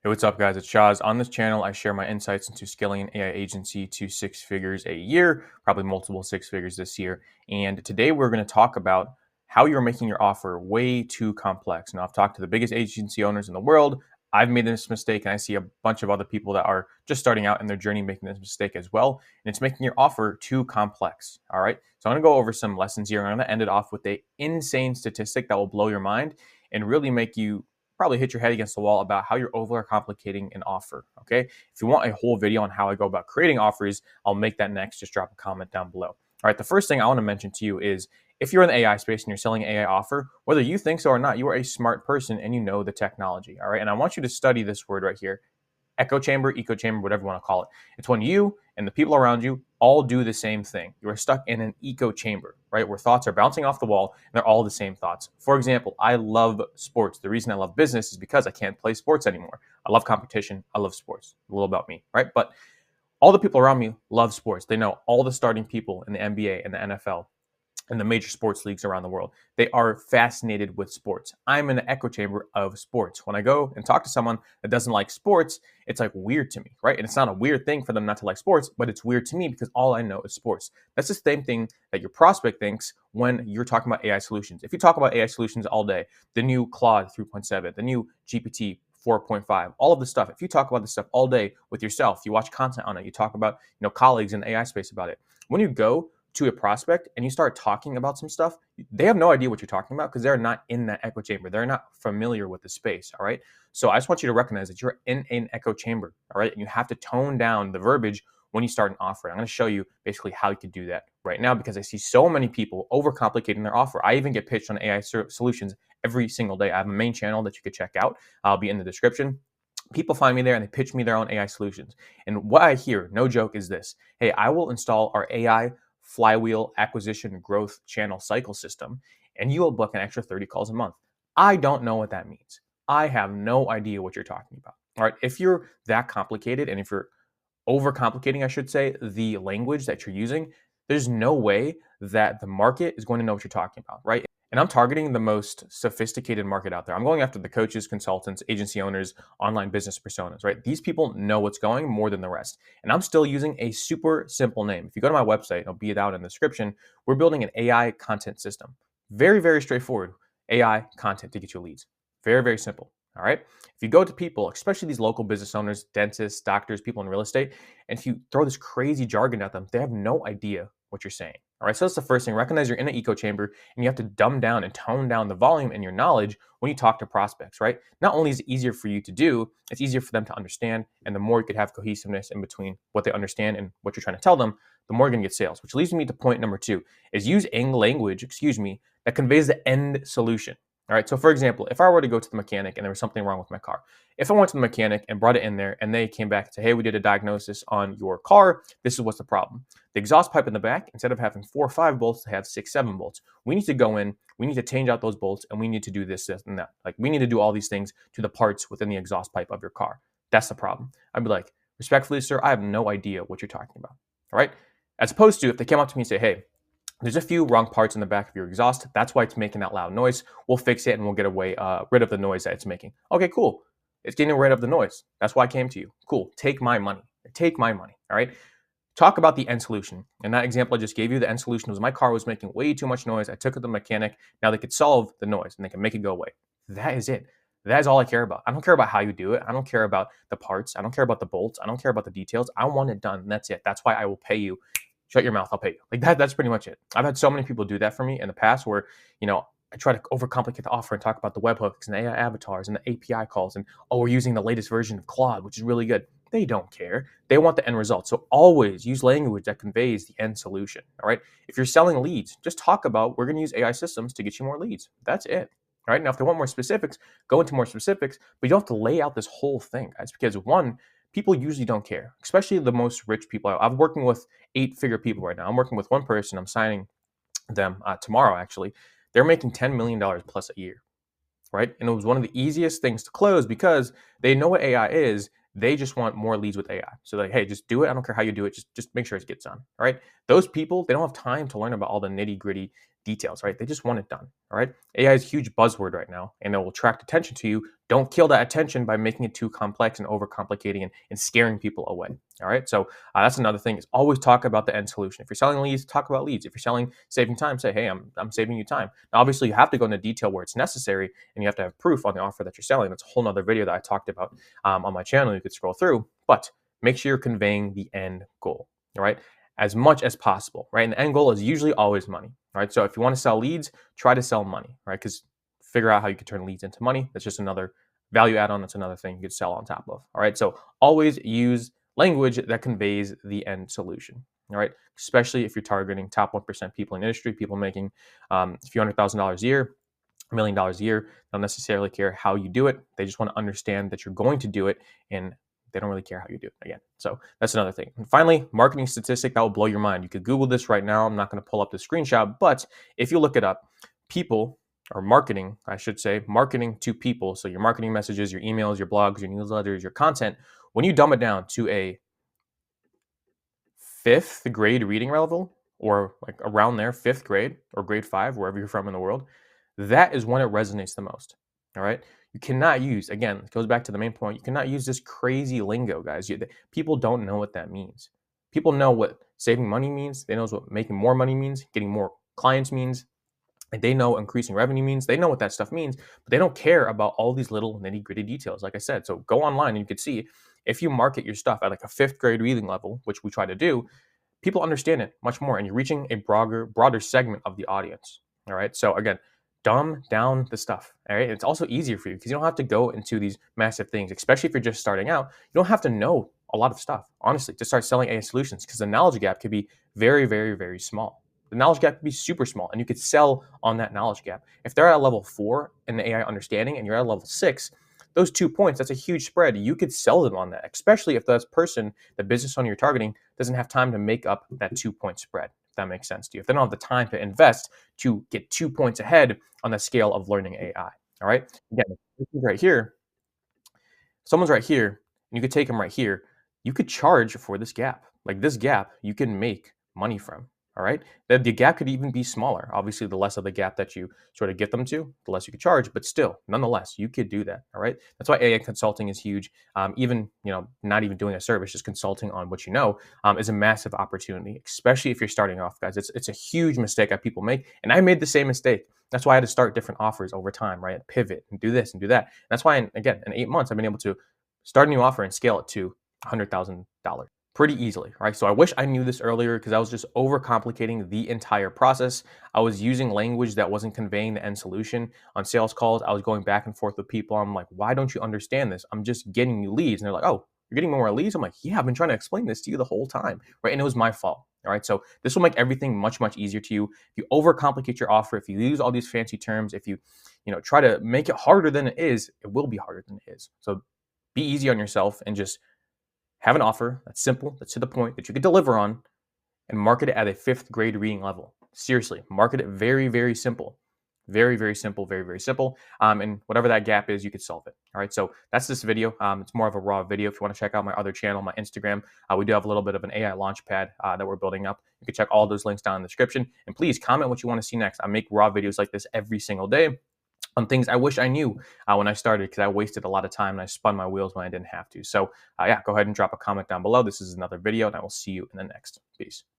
Hey, what's up, guys? It's Shaz. On this channel, I share my insights into scaling an AI agency to six figures a year, probably multiple six figures this year. And today we're going to talk about how you're making your offer way too complex. Now, I've talked to the biggest agency owners in the world. I've made this mistake, and I see a bunch of other people that are just starting out in their journey making this mistake as well. And it's making your offer too complex. All right. So I'm going to go over some lessons here. I'm going to end it off with a insane statistic that will blow your mind and really make you probably hit your head against the wall about how you're overcomplicating an offer. Okay. If you want a whole video on how I go about creating offers, I'll make that next. Just drop a comment down below. All right. The first thing I want to mention to you is if you're in the AI space and you're selling an AI offer, whether you think so or not, you are a smart person and you know the technology. All right. And I want you to study this word right here: echo chamber, echo chamber, whatever you want to call it. It's when you and the people around you all do the same thing. You are stuck in an echo chamber, right? Where thoughts are bouncing off the wall and they're all the same thoughts. For example, I love sports. The reason I love business is because I can't play sports anymore. I love competition. I love sports. A little about me, right? But all the people around me love sports. They know all the starting people in the NBA and the NFL and the major sports leagues around the world. They are fascinated with sports. I'm in an echo chamber of sports. When I go and talk to someone that doesn't like sports, it's like weird to me, right? And it's not a weird thing for them not to like sports, but it's weird to me because all I know is sports. That's the same thing that your prospect thinks when you're talking about AI solutions. If you talk about AI solutions all day, the new Claude 3.7, the new GPT 4.5, all of this stuff. If you talk about this stuff all day with yourself, you watch content on it, you talk about, colleagues in the AI space about it. When you go to a prospect and you start talking about some stuff, they have no idea what you're talking about because they're not in that echo chamber. They're not familiar with the space. All right. So I just want you to recognize that you're in an echo chamber. All right. And you have to tone down the verbiage when you start an offer. I'm going to show you basically how you can do that right now because I see so many people overcomplicating their offer. I even get pitched on AI solutions every single day. I have a main channel that you could check out. I'll be in the description. People find me there and they pitch me their own AI solutions. And what I hear, no joke, is this: hey, I will install our AI flywheel acquisition growth channel cycle system, and you will book an extra 30 calls a month. I don't know what that means. I have no idea what you're talking about. All right. If you're that complicated and if you're overcomplicating, I should say, the language that you're using, there's no way that the market is going to know what you're talking about, right? And I'm targeting the most sophisticated market out there. I'm going after the coaches, consultants, agency owners, online business personas, right? These people know what's going more than the rest. And I'm still using a super simple name. If you go to my website, I'll be it out in the description. We're building an AI content system. Very, very straightforward. AI content to get you leads. Very, very simple. All right. If you go to people, especially these local business owners, dentists, doctors, people in real estate, and if you throw this crazy jargon at them, they have no idea what you're saying. All right. So that's the first thing. Recognize you're in an echo chamber and you have to dumb down and tone down the volume and your knowledge when you talk to prospects, right? Not only is it easier for you to do, it's easier for them to understand. And the more you could have cohesiveness in between what they understand and what you're trying to tell them, the more you're going to get sales, which leads me to point number two is use language, that conveys the end solution. All right. So for example, if I were to go to the mechanic and there was something wrong with my car, if I went to the mechanic and brought it in there and they came back and said, hey, we did a diagnosis on your car. This is what's the problem. The exhaust pipe in the back, instead of having 4 or 5 bolts, they have 6, 7 bolts. We need to go in, we need to change out those bolts, and we need to do this, this, and that. Like we need to do all these things to the parts within the exhaust pipe of your car. That's the problem. I'd be like, respectfully, sir, I have no idea what you're talking about. All right. As opposed to if they came up to me and say, hey, there's a few wrong parts in the back of your exhaust. That's why it's making that loud noise. We'll fix it and we'll get rid of the noise that it's making. Okay, cool. It's getting rid of the noise. That's why I came to you. Cool. Take my money. Take my money. All right. Talk about the end solution. In that example I just gave you, the end solution was my car was making way too much noise. I took it to the mechanic. Now they could solve the noise and they can make it go away. That is it. That is all I care about. I don't care about how you do it. I don't care about the parts. I don't care about the bolts. I don't care about the details. I want it done. And that's it. That's why I will pay you. Shut your mouth, I'll pay you. Like that's pretty much it. I've had so many people do that for me in the past where, I try to overcomplicate the offer and talk about the webhooks and the AI avatars and the API calls and, oh, we're using the latest version of Claude, which is really good. They don't care. They want the end result. So always use language that conveys the end solution. All right. If you're selling leads, just talk about we're going to use AI systems to get you more leads. That's it. All right. Now, if they want more specifics, go into more specifics, but you don't have to lay out this whole thing, guys, because one, people usually don't care, especially the most rich people. I'm working with 8-figure people right now. I'm working with one person. I'm signing them tomorrow, actually. They're making $10 million plus a year, right? And it was one of the easiest things to close because they know what AI is. They just want more leads with AI. So like, hey, just do it. I don't care how you do it. Just make sure it gets done, right? Those people, they don't have time to learn about all the nitty gritty details, right? They just want it done. All right. AI is a huge buzzword right now, and it will attract attention to you. Don't kill that attention by making it too complex and overcomplicating and scaring people away. All right. So that's another thing is always talk about the end solution. If you're selling leads, talk about leads. If you're selling saving time, say, hey, I'm saving you time. Now, obviously, you have to go into detail where it's necessary, and you have to have proof on the offer that you're selling. That's a whole nother video that I talked about on my channel. You could scroll through, but make sure you're conveying the end goal. All right, as much as possible, right? And the end goal is usually always money, right? So if you want to sell leads, try to sell money, right? Because figure out how you can turn leads into money. That's just another value add-on. That's another thing you could sell on top of. All right. So always use language that conveys the end solution. All right. Especially if you're targeting top 1% people in the industry, people making a few $100,000 a year, $1 million a year. They don't necessarily care how you do it. They just want to understand that you're going to do it, and they don't really care how you do it again. So that's another thing. And finally, marketing statistic that will blow your mind. You could Google this right now. I'm not going to pull up the screenshot, but if you look it up, people or marketing, I should say, marketing to people. So your marketing messages, your emails, your blogs, your newsletters, your content, when you dumb it down to a 5th grade reading level, or like around there, 5th grade or grade 5, wherever you're from in the world, that is when it resonates the most. All right. You cannot use, again, it goes back to the main point. You cannot use this crazy lingo, guys. People don't know what that means. People know what saving money means. They know what making more money means, getting more clients means. And they know increasing revenue means. They know what that stuff means, but they don't care about all these little nitty gritty details. Like I said, so go online and you can see if you market your stuff at like a 5th grade reading level, which we try to do, people understand it much more, and you're reaching a broader segment of the audience. All right. So again, dumb down the stuff. All right. It's also easier for you because you don't have to go into these massive things, especially if you're just starting out. You don't have to know a lot of stuff, honestly, to start selling AI solutions, because the knowledge gap could be very, very, very small. The knowledge gap could be super small, and you could sell on that knowledge gap. If they're at level 4 in the AI understanding and you're at level 6, those 2 points, that's a huge spread. You could sell them on that, especially if that person, the business owner you're targeting, doesn't have time to make up that 2-point spread, if that makes sense to you. If they don't have the time to invest to get 2 points ahead on the scale of learning AI. All right. Again, this is right here. Someone's right here, and you could take them right here. You could charge for this gap. Like this gap, you can make money from. All right. The gap could even be smaller. Obviously, the less of the gap that you sort of get them to, the less you could charge. But still, nonetheless, you could do that. All right. That's why AI consulting is huge. Even not even doing a service, just consulting on what you know is a massive opportunity, especially if you're starting off, guys. It's a huge mistake that people make, and I made the same mistake. That's why I had to start different offers over time, right? Pivot and do this and do that. And that's why, again, in 8 months, I've been able to start a new offer and scale it to $100,000 pretty easily, right? So I wish I knew this earlier, because I was just overcomplicating the entire process. I was using language that wasn't conveying the end solution on sales calls. I was going back and forth with people. I'm like, why don't you understand this? I'm just getting you leads. And they're like, oh, you're getting more leads? I'm like, yeah, I've been trying to explain this to you the whole time, right? And it was my fault. All right. So this will make everything much, much easier to you. If you overcomplicate your offer, if you use all these fancy terms, if you try to make it harder than it is, it will be harder than it is. So be easy on yourself and just have an offer that's simple, that's to the point, that you can deliver on, and market it at a 5th grade reading level. Seriously, market it very, very simple. Very, very simple, very, very simple. And whatever that gap is, you could solve it. All right, so that's this video. It's more of a raw video. If you want to check out my other channel, my Instagram, we do have a little bit of an AI launch pad that we're building up. You can check all those links down in the description. And please comment what you want to see next. I make raw videos like this every single day on things I wish I knew when I started, because I wasted a lot of time and I spun my wheels when I didn't have to. So yeah, go ahead and drop a comment down below. This is another video, and I will see you in the next. Peace.